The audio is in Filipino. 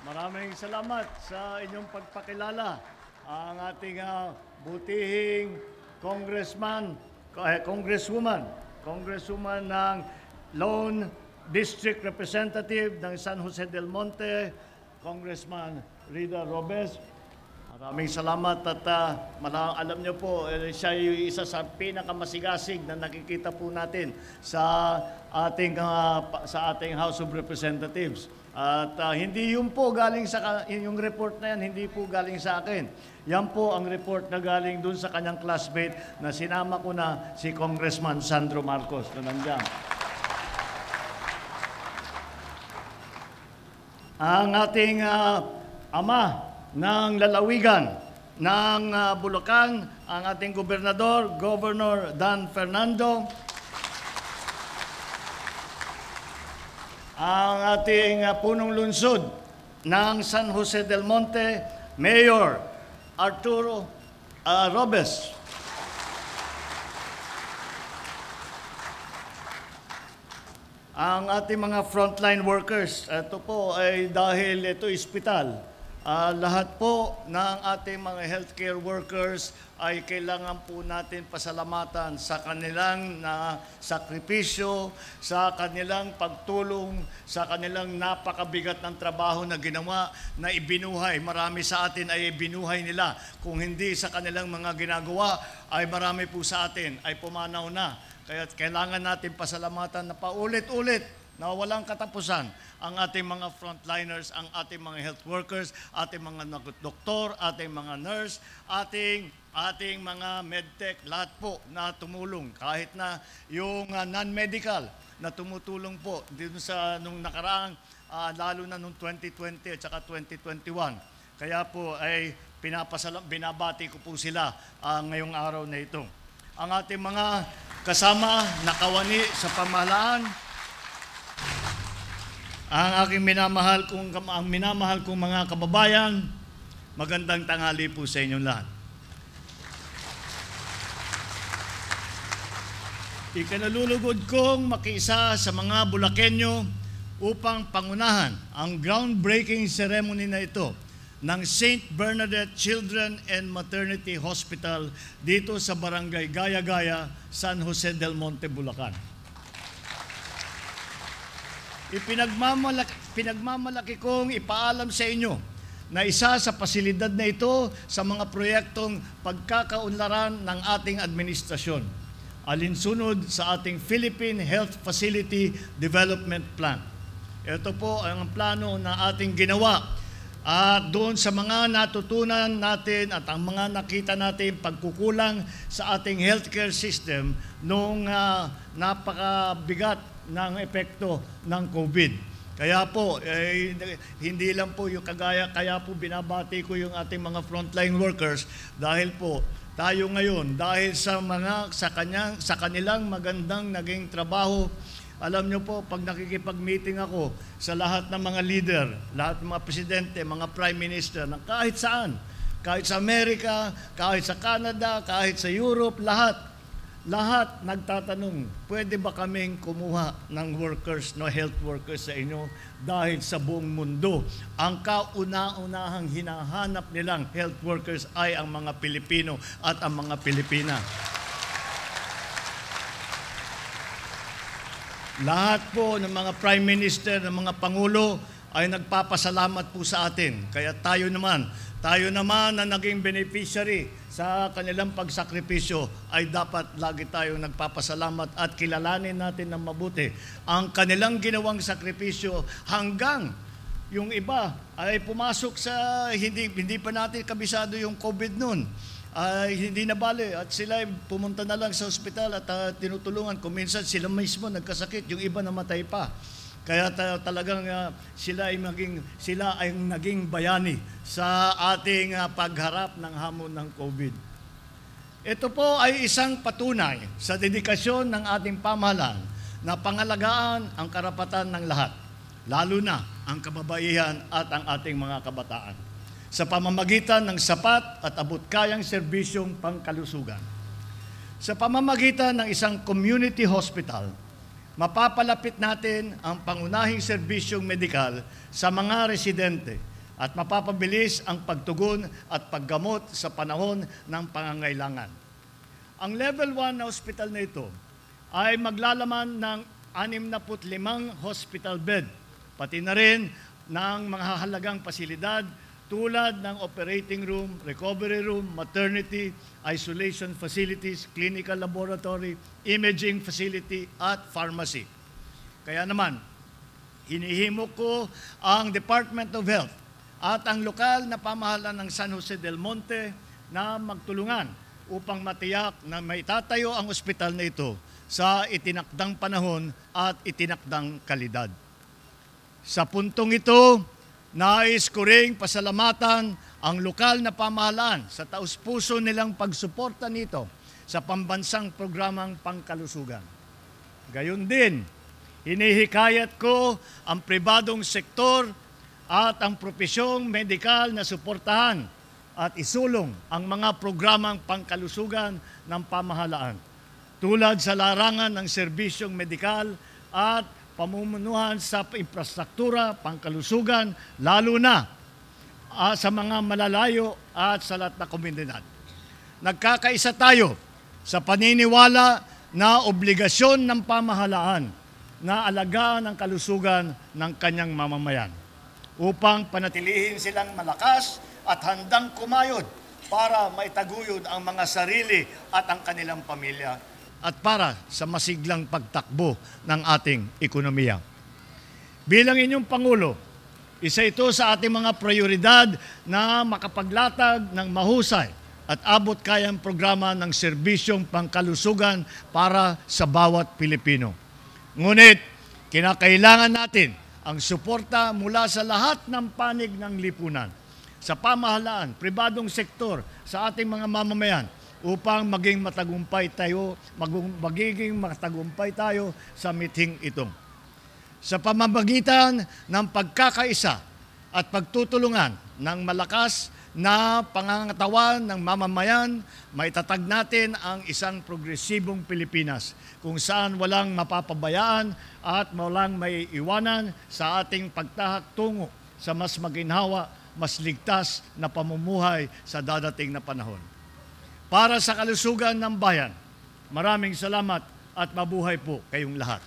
Maraming salamat sa inyong pagpakilala. Ang ating butihing congresswoman ng Lone District Representative ng San Jose del Monte, Congressman Rida Robes. Maraming salamat at alam niyo po, siya yung isa sa pinakamasigasig na nakikita po natin sa ating House of Representatives. At hindi yun po galing sa yung report na yan, hindi po galing sa akin. Yan po ang report na galing dun sa kanyang classmate na sinama ko na si Congressman Sandro Marcos na nandiyan. Ang ating ama ng lalawigan ng Bulacan, ang ating gobernador, Governor Dan Fernando, ang ating punong lungsod ng San Jose del Monte, Mayor Arturo Robes, ang ating mga frontline workers. Ito po ay dahil ito ospital. Lahat po ng ating mga healthcare workers ay kailangan po natin pasalamatan sa kanilang sakripisyo, sa kanilang pagtulong, sa kanilang napakabigat ng trabaho na ginawa, na ibinuhay. Marami sa atin ay ibinuhay nila. Kung hindi sa kanilang mga ginagawa, ay marami po sa atin ay pumanaw na. Kaya kailangan natin pasalamatan na paulit-ulit na walang katapusan ang ating mga frontliners, ang ating mga health workers, ating mga doktor, ating mga nurse, ating mga medtech, lahat po na tumulong. Kahit na yung non-medical na tumutulong po dito sa nung nakaraang, lalo na nung 2020 at saka 2021. Kaya po ay binabati ko po sila ngayong araw na ito. Ang ating mga kasama na kawani sa pamahalaan, ang aking minamahal kong mga kababayan, magandang tanghali po sa inyong lahat. Ikinalulugod kong makiisa sa mga Bulakenyo upang pangunahan ang groundbreaking ceremony na ito ng St. Bernadette Children and Maternity Hospital dito sa Barangay Gaya-Gaya, San Jose del Monte, Bulacan. Pinagmamalaki kong ipaalam sa inyo na isa sa pasilidad na ito sa mga proyektong pagkakaunlaran ng ating administrasyon, alinsunod sa ating Philippine Health Facility Development Plan. Ito po ang plano na ating ginawa at doon sa mga natutunan natin at ang mga nakita natin pagkukulang sa ating healthcare system nung napakabigat ng epekto ng COVID. Kaya po, hindi lang po yung kaya po binabati ko yung ating mga frontline workers dahil po tayo ngayon, dahil sa kanilang magandang naging trabaho. Alam nyo po, pag nakikipag-meeting ako sa lahat ng mga leader, lahat ng mga presidente, mga prime minister, na kahit saan, kahit sa Amerika, kahit sa Canada, kahit sa Europe, lahat nagtatanong, pwede ba kaming kumuha ng health workers sa inyo dahil sa buong mundo ang kauna-unahang hinahanap nilang health workers ay ang mga Pilipino at ang mga Pilipina. Lahat po ng mga prime minister, ng mga pangulo ay nagpapasalamat po sa atin. Kaya tayo naman na naging beneficiary sa kanilang pagsakripisyo ay dapat lagi tayong nagpapasalamat at kilalanin natin ng mabuti ang kanilang ginawang sakripisyo hanggang yung iba ay pumasok sa hindi pa natin kabisado yung COVID noon. Hindi na bale at sila pumunta na lang sa ospital at tinutulungan. Kung minsan sila mismo nagkasakit, yung iba namatay pa. Kaya talagang sila ay naging bayani sa ating pagharap ng hamon ng COVID. Ito po ay isang patunay sa dedikasyon ng ating pamahalaan na pangalagaan ang karapatan ng lahat, lalo na ang kababaihan at ang ating mga kabataan, sa pamamagitan ng sapat at abot-kayang serbisyong pangkalusugan. Sa pamamagitan ng isang community hospital, mapapalapit natin ang pangunahing serbisyong medikal sa mga residente at mapapabilis ang pagtugon at paggamot sa panahon ng pangangailangan. Ang level 1 na hospital na ito ay maglalaman ng 65 hospital bed, pati na rin ng mga hahalagang pasilidad tulad ng operating room, recovery room, maternity, isolation facilities, clinical laboratory, imaging facility, at pharmacy. Kaya naman, hinihimok ko ang Department of Health at ang lokal na pamahalaan ng San Jose del Monte na magtulungan upang matiyak na maitatayo ang ospital na ito sa itinakdang panahon at itinakdang kalidad. Sa puntong ito, nais ko ring pasalamatan ang lokal na pamahalaan sa taus-puso nilang pagsuporta nito sa pambansang programang pangkalusugan. Gayon din, hinihikayat ko ang pribadong sektor at ang propesyong medikal na suportahan at isulong ang mga programang pangkalusugan ng pamahalaan tulad sa larangan ng serbisyong medikal at pamumunuhan sa infrastruktura, pangkalusugan, lalo na sa mga malalayo at sa lahat na komunidad. Nagkakaisa tayo sa paniniwala na obligasyon ng pamahalaan na alagaan ang kalusugan ng kanyang mamamayan upang panatilihin silang malakas at handang kumayod para maitaguyod ang mga sarili at ang kanilang pamilya at para sa masiglang pagtakbo ng ating ekonomiya. Bilang inyong Pangulo, isa ito sa ating mga prioridad na makapaglatag ng mahusay at abot kayang programa ng serbisyong pangkalusugan para sa bawat Pilipino. Ngunit, kinakailangan natin ang suporta mula sa lahat ng panig ng lipunan, sa pamahalaan, pribadong sektor, sa ating mga mamamayan, upang magiging matagumpay tayo sa mithing ito. Sa pamamagitan ng pagkakaisa at pagtutulungan ng malakas na pangangatawan ng mamamayan, maitatag natin ang isang progresibong Pilipinas kung saan walang mapapabayaan at walang may iwanan sa ating pagtahak tungo sa mas maginhawa, mas ligtas na pamumuhay sa dadating na panahon. Para sa kalusugan ng bayan, maraming salamat at mabuhay po kayong lahat.